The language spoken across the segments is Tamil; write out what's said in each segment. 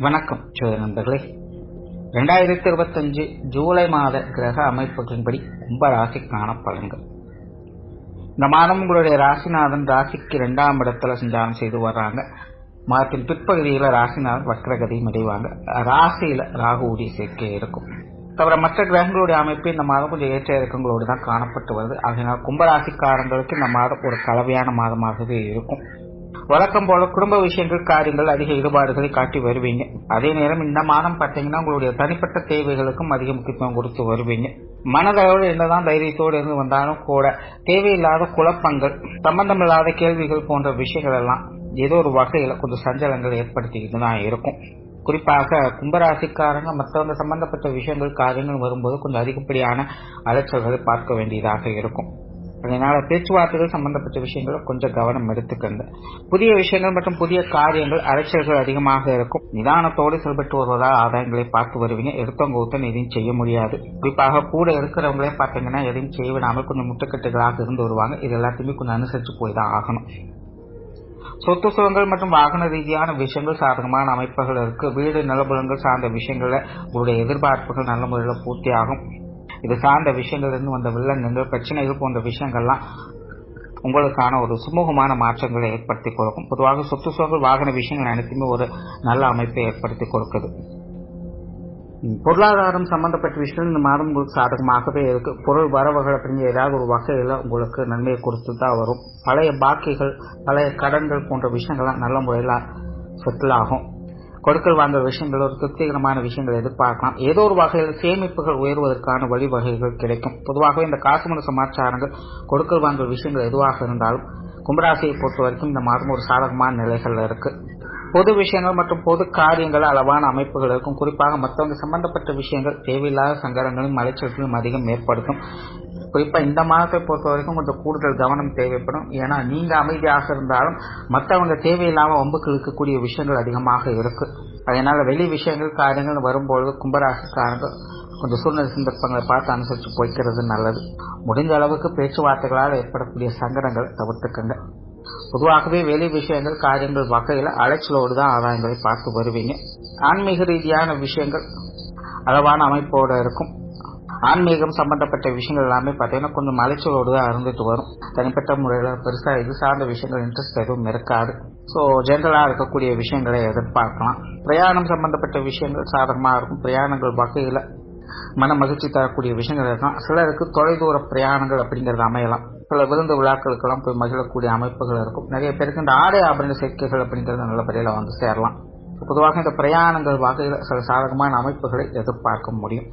வணக்கம் நண்பர்களே. 2025 ஜூலை மாத கிரக அமைப்புகளின்படி கும்பராசிக்கான பலன்கள். இந்த மாதம் உங்களுடைய ராசிநாதன் ராசிக்கு 2ஆம் இடத்துல சஞ்சாரம் செய்து வர்றாங்க. மாதத்தின் பிற்பகுதியில் ராசிநாதன் வக்ரகதியும் அடைவாங்க. ராசியில ராகுவுடைய சேர்க்கை இருக்கும். தவிர மற்ற கிரகங்களுடைய அமைப்பு இந்த மாதம் கொஞ்சம் ஏற்ற இறக்கங்களோடு தான் காணப்பட்டு வருது. அதனால் கும்பராசிக்காரங்களுக்கு இந்த மாதம் ஒரு கலவையான மாதமாகவே இருக்கும். வழக்கம் போல குடும்ப விஷயங்கள் காரியங்கள் அதிக ஈடுபாடுகளை காட்டி வருவீங்க. அதே நேரம் இந்த மாதம் பார்த்தீங்கன்னா உங்களுடைய தனிப்பட்ட தேவைகளுக்கும் அதிக முக்கியத்துவம் கொடுத்து வருவீங்க. மனதளவில் என்னதான் தைரியத்தோடு இருந்து வந்தாலும் கூட தேவையில்லாத குழப்பங்கள், சம்பந்தமில்லாத கேள்விகள் போன்ற விஷயங்கள் எல்லாம் ஏதோ ஒரு வகையில கொஞ்சம் சஞ்சலங்கள் ஏற்படுத்திக்கிட்டு தான் இருக்கும். குறிப்பாக கும்பராசிக்காரங்க மற்றவங்க சம்பந்தப்பட்ட விஷயங்கள் காரியங்கள் வரும்போது கொஞ்சம் அதிகப்படியான அலைச்சல்களை பார்க்க வேண்டியதாக இருக்கும். அதனால பேச்சுவார்த்தைகள் சம்பந்தப்பட்ட விஷயங்களை கொஞ்சம் கவனம் எடுத்துக்கங்க. புதிய விஷயங்கள் மற்றும் புதிய காரியங்கள் அலைச்சல்கள் அதிகமாக இருக்கும். நிதானத்தோடு செயல்பட்டு வருவதால் ஆதாயங்களை பார்த்து வருவீங்க. எடுத்தவங்க ஊத்தன் எதையும் செய்ய முடியாது. குறிப்பாக கூட இருக்கிறவங்களே பார்த்தீங்கன்னா எதையும் செய்ய விடாமல் கொஞ்சம் முட்டுக்கட்டுகளாக இருந்து வருவாங்க. இது எல்லாத்தையுமே கொஞ்சம் அனுசரித்து போய் தான் ஆகணும். சொத்து சுகங்கள் மற்றும் வாகன ரீதியான விஷயங்கள் சாதகமான அமைப்புகள் இருக்கு. வீடு நிலபுலங்கள் சார்ந்த விஷயங்கள உங்களுடைய எதிர்பார்ப்புகள் நல்ல முறையில் பூர்த்தி ஆகும். இது சார்ந்த விஷயங்கள் இருந்து வந்த வில்லங்கங்கள் பிரச்சனைகள் போன்ற விஷயங்கள்லாம் உங்களுக்கான ஒரு சுமூகமான மாற்றங்களை ஏற்படுத்தி கொடுக்கும். பொதுவாக சொத்து சுகங்கள் வாகன விஷயங்கள் அனைத்துமே ஒரு நல்ல அமைப்பை ஏற்படுத்தி கொடுக்குது. பொருளாதாரம் சம்பந்தப்பட்ட விஷயம் இந்த மாதம் உங்களுக்கு சாதகமாகவே இருக்கு. பொருள் வரவுகள் அப்படிங்கிற ஏதாவது ஒரு வகையில உங்களுக்கு நன்மையை கொடுத்து தான் வரும். பழைய பாக்கிகள், பழைய கடன்கள் போன்ற விஷயங்கள்லாம் நல்ல முறையில் செட்டில் ஆகும். கொடுக்கல் வாங்கல் விஷயங்கள் ஒரு திருப்திகரமான விஷயங்கள் எதிர்பார்க்கலாம். ஏதோ ஒரு வகையில் சேமிப்புகள் உயர்வதற்கான வழிவகைகள் கிடைக்கும். பொதுவாகவே இந்த காசுமண சமாச்சாரங்கள், கொடுக்கல் வாங்கல் விஷயங்கள் எதுவாக இருந்தாலும் கும்பராசியை பொறுத்த வரைக்கும் இந்த மாதம் ஒரு சாதகமான நிலைகள் இருக்கு. பொது விஷயங்கள் மற்றும் பொது காரியங்கள் அளவான அமைப்புகள் இருக்கும். குறிப்பாக மற்றவங்க சம்பந்தப்பட்ட விஷயங்கள் தேவையில்லாத சங்கடங்களும் அலைச்சல்களும் அதிகம் ஏற்படுத்தும். குறிப்பா இந்த மாதத்தை பொறுத்த வரைக்கும் கொஞ்சம் கூடுதல் கவனம் தேவைப்படும். ஏன்னா நீங்க அமைதியாக இருந்தாலும் மற்றவங்க தேவையில்லாம வம்புக்கு இழுக்கக்கூடிய விஷயங்கள் அதிகமாக இருக்கு. அதனால வெளி விஷயங்கள் காரியங்கள் வரும்பொழுது கும்பராசிக்காரங்க கொஞ்சம் சூழ்நிலை சந்தர்ப்பங்களை பார்த்து அனுசரித்து போய்க்கிறது நல்லது. முடிந்த அளவுக்கு பேச்சுவார்த்தைகளால் ஏற்படக்கூடிய சங்கடங்களை தவிர்த்துக்கங்க. பொதுவாகவே வெளி விஷயங்கள் காரியங்கள் வகையில அலைச்சலோடு தான் ஆதாயங்களை பார்த்து வருவீங்க. ஆன்மீக ரீதியான விஷயங்கள் அளவான அமைப்போடு இருக்கும். ஆன்மீகம் சம்பந்தப்பட்ட விஷயங்கள் எல்லாமே பார்த்தீங்கன்னா கொஞ்சம் அலைச்சலோடு தான் இருந்துட்டு வரும். தனிப்பட்ட முறையில் பெருசா இது சார்ந்த விஷயங்கள் இன்ட்ரெஸ்ட் எதுவும் இருக்காது. ஸோ ஜென்ரலா இருக்கக்கூடிய விஷயங்களை எதிர்பார்க்கலாம். பிரயாணம் சம்பந்தப்பட்ட விஷயங்கள் சாதகமாக இருக்கும். பிரயாணங்கள் வகையில மன மகிழ்ச்சி தரக்கூடிய விஷயங்கள் இருக்கலாம். சிலருக்கு தொலைதூர பிரயாணங்கள் அப்படிங்கிறது அமையலாம். சில விருந்து விழாக்களுக்கெல்லாம் போய் மகிழக்கூடிய அமைப்புகள் இருக்கும். நிறைய பேருக்கு இந்த ஆடை ஆபரண சேர்க்கைகள் அப்படிங்கிறது நல்லபடியில் வந்து சேரலாம். பொதுவாக இந்த பிரயாணங்கள் வகையில் சில சாதகமான அமைப்புகளை எதிர்பார்க்க முடியும்.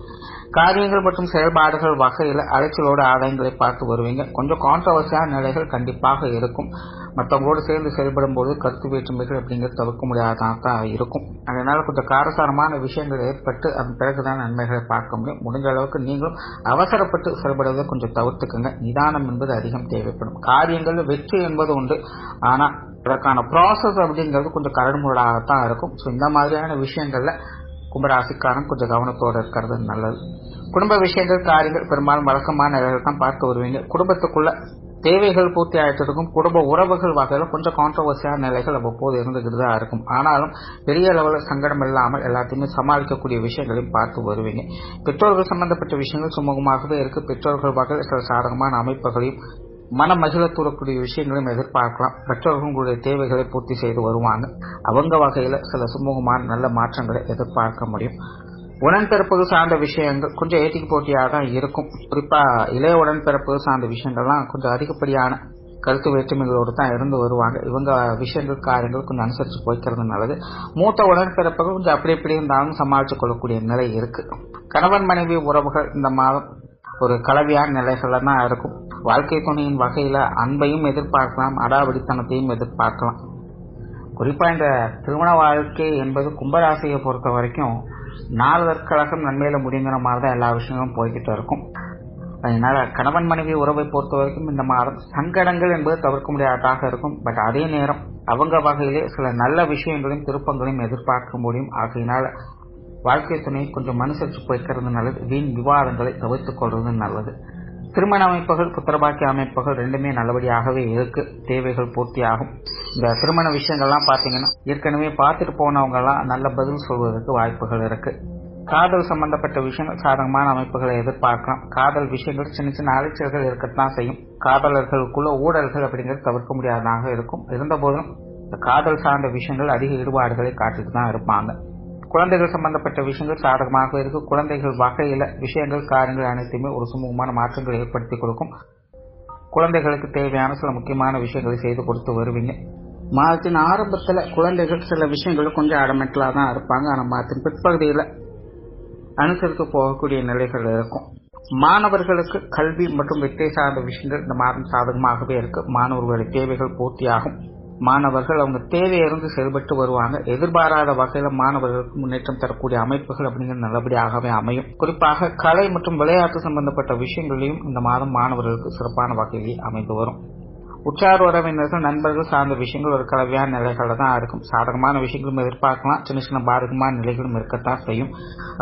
காரியங்கள் மற்றும் செயல்பாடுகள் வகையில் அலைச்சலோடு ஆதாயங்களை பார்த்து வருவீங்க. கொஞ்சம் கான்ட்ரவர்சியான நிலைகள் கண்டிப்பாக இருக்கும். மற்றவங்களோடு சேர்ந்து செயல்படும் போது கருத்து வேற்றுமைகள் அப்படிங்கிறது தவிர்க்க முடியாதான் தான் இருக்கும். அதனால கொஞ்சம் காரசாரமான விஷயங்கள் ஏற்பட்டு அதன் பிறகுதான் நன்மைகளை பார்க்க முடியும். முடிஞ்ச அளவுக்கு நீங்களும் அவசரப்பட்டு செயல்படுவதை கொஞ்சம் தவிர்த்துக்குங்க. நிதானம் என்பது அதிகம் தேவைப்படும். காரியங்கள் வெற்றி என்பது உண்டு. ஆனா அதற்கான ப்ராசஸ் அப்படிங்கிறது கொஞ்சம் கரடுமுரடாகத்தான் இருக்கும். ஸோ இந்த மாதிரியான விஷயங்கள்ல கும்பராசிக்காரன் கொஞ்சம் கவனத்தோடு இருக்கிறது நல்லது. குடும்ப விஷயங்கள் காரியங்கள் பெரும்பாலும் வழக்கமான நிலைகள் தான் பார்க்க வருவீங்க. குடும்பத்துக்குள்ள தேவைகள் பூர்த்தி ஆயிட்டிருக்கும். குடும்ப உறவுகள் வகையில் கொஞ்சம் கான்ட்ரவர்சியான நிலைகள் அவ்வப்போது இருந்துகிட்டு தான் இருக்கும். ஆனாலும் பெரிய அளவில் சங்கடம் இல்லாமல் எல்லாத்தையுமே சமாளிக்கக்கூடிய விஷயங்களையும் பார்த்து வருவீங்க. பெற்றோர்கள் சம்பந்தப்பட்ட விஷயங்கள் சுமூகமாகவே இருக்கு. பெற்றோர்கள் வகையில் சில சாதகமான அமைப்புகளையும் மன மகிழ தூரக்கூடிய விஷயங்களையும் எதிர்பார்க்கலாம். பெற்றோர்கள் உங்களுடைய தேவைகளை பூர்த்தி செய்து வருவாங்க. அவங்க வகையில சில சுமூகமான நல்ல மாற்றங்களை எதிர்பார்க்க முடியும். உடன்பிறப்புகள் சார்ந்த விஷயங்கள் கொஞ்சம் ஏட்டிக்கு போட்டியாக தான் இருக்கும். குறிப்பா இளைய உடன்பிறப்புகள் சார்ந்த விஷயங்கள்லாம் கொஞ்சம் அதிகப்படியான கருத்து வேற்றுமைகளோடு தான் இருந்து வருவாங்க. இவங்க விஷயங்கள் காரியங்கள் கொஞ்சம் அனுசரித்து போய்க்கிறது நல்லது. மூத்த உடன்பிறப்புகள் கொஞ்சம் அப்படி எப்படி இருந்தாலும் சமாளித்துக் கொள்ளக்கூடிய நிலை இருக்கு. கணவன் மனைவி உறவுகள் இந்த மாதம் ஒரு கலவையான நிலைகள்ல தான் இருக்கும். வாழ்க்கை துணையின் வகையில அன்பையும் எதிர்பார்க்கலாம், அடாவடித்தனத்தையும் எதிர்பார்க்கலாம். குறிப்பா இந்த திருமண வாழ்க்கை என்பது கும்பராசியை பொறுத்த வரைக்கும் நாளற்கழகம் நன்மையில முடிங்கிற மாதிரி தான் எல்லா விஷயங்களும் போய்கிட்டு இருக்கும். அதனால கணவன் மனைவி உறவை பொறுத்த வரைக்கும் இந்த மாதம் சங்கடங்கள் என்பது தவிர்க்க முடியாததாக இருக்கும். பட் அதே நேரம் அவங்க வகையிலே சில நல்ல விஷயங்களையும் திருப்பங்களையும் எதிர்பார்க்க முடியும். ஆகையினால வாழ்க்கை துணை கொஞ்சம் அனுசரித்து போய்க்கிறது நல்லது. வீண் விவாதங்களை தவிர்த்துக் கொள்வது நல்லது. திருமண அமைப்புகள், புத்திரபாக்கிய அமைப்புகள் ரெண்டுமே நல்லபடியாகவே இருக்கு. தேவைகள் பூர்த்தியாகும். இந்த திருமண விஷயங்கள்லாம் பார்த்தீங்கன்னா ஏற்கனவே பார்த்துட்டு போனவங்க எல்லாம் நல்ல பதில் சொல்வதற்கு வாய்ப்புகள் இருக்கு. காதல் சம்பந்தப்பட்ட விஷயங்கள் சாதகமான அமைப்புகளை எதிர்பார்க்கலாம். காதல் விஷயங்கள் சின்ன சின்ன அலைச்சல்கள் இருக்கத்தான் செய்யும். காதலர்களுக்குள்ள ஊழல்கள் அப்படிங்கிறது தவிர்க்க முடியாததாக இருக்கும். இருந்தபோதும் இந்த காதல் சார்ந்த விஷயங்கள் அதிக ஈடுபாடுகளை காட்டிட்டு தான் இருப்பாங்க. குழந்தைகள் சம்பந்தப்பட்ட விஷயங்கள் சாதகமாக இருக்கு. குழந்தைகள் வகையில விஷயங்கள், காரியங்கள் அனைத்துமே ஒரு சுமூகமான மாற்றங்கள் ஏற்படுத்தி கொடுக்கும். குழந்தைகளுக்கு தேவையான சில முக்கியமான விஷயங்களை செய்து கொடுத்து வருவீங்க. மாதத்தின் ஆரம்பத்துல குழந்தைகள் சில விஷயங்கள் கொஞ்சம் அடமெண்டலா தான் இருப்பாங்க. ஆனா மாதத்தின் பிற்பகுதியில அனுசரித்து போகக்கூடிய நிலைகள் இருக்கும். மாணவர்களுக்கு கல்வி மற்றும் வித்தை சார்ந்த விஷயங்கள் இந்த மாதம் சாதகமாகவே இருக்கு. மாணவர்களுடைய தேவைகள் பூர்த்தியாகும். மாணவர்கள் அவங்க தேவையிலிருந்து செயல்பட்டு வருவாங்க. எதிர்பாராத வகையில மாணவர்களுக்கு முன்னேற்றம் தரக்கூடிய அமைப்புகள் அப்படிங்கிறது நல்லபடியாகவே அமையும். குறிப்பாக கலை மற்றும் விளையாட்டு சம்பந்தப்பட்ட விஷயங்களிலும் இந்த மாதம் மாணவர்களுக்கு சிறப்பான வகையில் அமைந்து வரும். உற்றார் உறவினர்கள், நண்பர்கள் சார்ந்த விஷயங்கள் ஒரு கலவையான நிலைகள தான் இருக்கும். சாதகமான விஷயங்களும் எதிர்பார்க்கலாம். சின்ன சின்ன பாதகமான நிலைகளும் இருக்கத்தான் செய்யும்.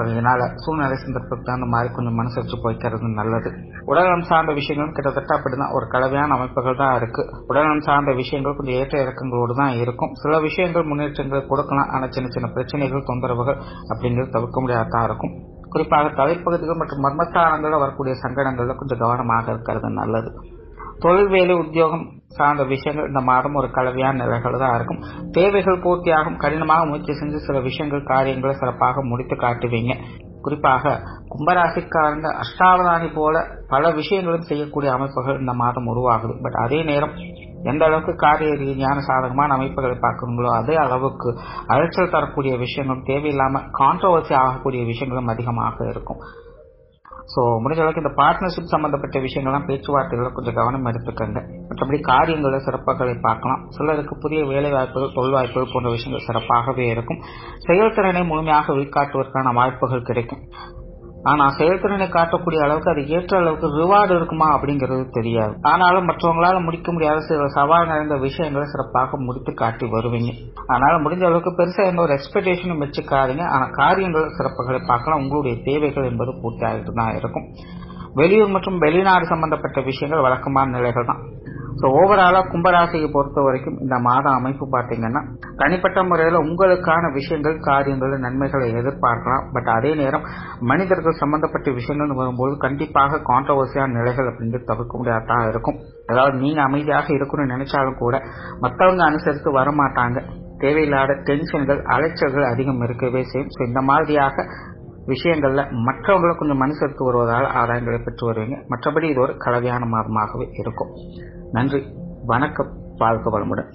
அதனால சூழ்நிலை சந்தர்ப்பத்துக்கு தகுந்த மாதிரி கொஞ்சம் மனசரிச்சு போய்க்கிறது நல்லது. உடல்நலம் சார்ந்த விஷயங்களும் கிட்டத்தட்ட அப்படிதான் ஒரு கலவையான அமைப்புகள் தான் இருக்கு. உடல்நலம் சார்ந்த விஷயங்கள் கொஞ்சம் ஏற்ற இறக்கங்களோடு தான் இருக்கும். சில விஷயங்கள் முன்னேற்றங்களை கொடுக்கலாம். ஆனா சின்ன சின்ன பிரச்சனைகள், தொந்தரவுகள் அப்படிங்கிறது தவிர்க்க முடியாதான் இருக்கும். குறிப்பாக தலைப்பகுதிகள் மற்றும் மர்மஸ்தானங்கள்ல வரக்கூடிய சங்கடங்கள்ல கொஞ்சம் கவனமாக இருக்கிறது நல்லது. தொழில், வேலை, உத்தியோகம் சார்ந்த விஷயங்கள் இந்த மாதம் ஒரு கலவையான நிலைகள் தான் இருக்கும். தேவைகள் பூர்த்தியாகும். கடினமாக முயற்சி செஞ்சு சில விஷயங்கள், காரியங்களை சிறப்பாக முடித்து காட்டுவீங்க. குறிப்பாக கும்பராசிக்காரங்க அஷ்டாவதானி போல பல விஷயங்களும் செய்யக்கூடிய அமைப்புகள் இந்த மாதம் உருவாகுது. பட் அதே நேரம் எந்த அளவுக்கு காரிய ரீதியான சாதகமான அமைப்புகளை பார்க்குறீங்களோ அதே அளவுக்கு அலைச்சல் தரக்கூடிய விஷயங்களும், தேவையில்லாம கான்ட்ரோவர்சி ஆகக்கூடிய விஷயங்களும் அதிகமாக இருக்கும். ஸோ முடிஞ்ச அளவுக்கு இந்த பார்ட்னர்ஷிப் சம்பந்தப்பட்ட விஷயங்கள்லாம் பேச்சுவார்த்தைகளை கொஞ்சம் கவனம் எடுத்துக்கங்க. மற்றபடி காரியங்களை சிறப்புகளை பார்க்கலாம். சிலருக்கு புதிய வேலை வாய்ப்புகள், தொழில் வாய்ப்புகள் போன்ற விஷயங்கள் சிறப்பாகவே இருக்கும். செயல்திறனை முழுமையாக வெளிக்காட்டுவதற்கான வாய்ப்புகள் கிடைக்கும். ஆனா செயல்திறனை காட்டக்கூடிய அளவுக்கு அது ஏற்ற அளவுக்கு ரிவார்டு இருக்குமா அப்படிங்கிறது தெரியாது. ஆனாலும் மற்றவங்களால முடிக்க முடியாத சில சவால் நிறைந்த விஷயங்களை சிறப்பாக முடித்து காட்டி வருவீங்க. அதனால முடிஞ்ச அளவுக்கு பெருசா எந்த ஒரு எக்ஸ்பெக்டேஷனும் வச்சுக்காதீங்க. ஆனா காரியங்கள் சிறப்புகளை பார்க்கலாம். உங்களுடைய தேவைகள் என்பது பூர்த்தி ஆகிட்டு தான் இருக்கும். வெளியூர் மற்றும் வெளிநாடு சம்பந்தப்பட்ட விஷயங்கள் வழக்கமான நிலைகள் தான். ஸோ ஓவராலா கும்பராசியை பொறுத்த வரைக்கும் இந்த மாத அமைப்பு பார்த்தீங்கன்னா தனிப்பட்ட முறையில் உங்களுக்கான விஷயங்கள், காரியங்கள், நன்மைகளை எதிர்பார்க்கலாம். பட் அதே நேரம் மனிதர்கள் சம்பந்தப்பட்ட விஷயங்கள் வரும்போது கண்டிப்பாக கான்ட்ரவர்சியான நிலைகள் அப்படிங்கிறது தவிர்க்க முடியாதான் இருக்கும். அதாவது நீங்க அமைதியாக இருக்கணும்னு நினைச்சாலும் கூட மற்றவங்க அனுசரித்து வரமாட்டாங்க. தேவையில்லாத டென்ஷன்கள், அலைச்சல்கள் அதிகம் இருக்கவே செய்யும். ஸோ இந்த மாதிரியாக விஷயங்கள்ல மற்றவங்களை கொஞ்சம் மனுசரித்து வருவதால் ஆதாயங்களை பெற்று வருவீங்க. மற்றபடி இது ஒரு கலவையான மாதமாகவே இருக்கும். நன்றி, வணக்கம், வாழ்க வளமுடன்.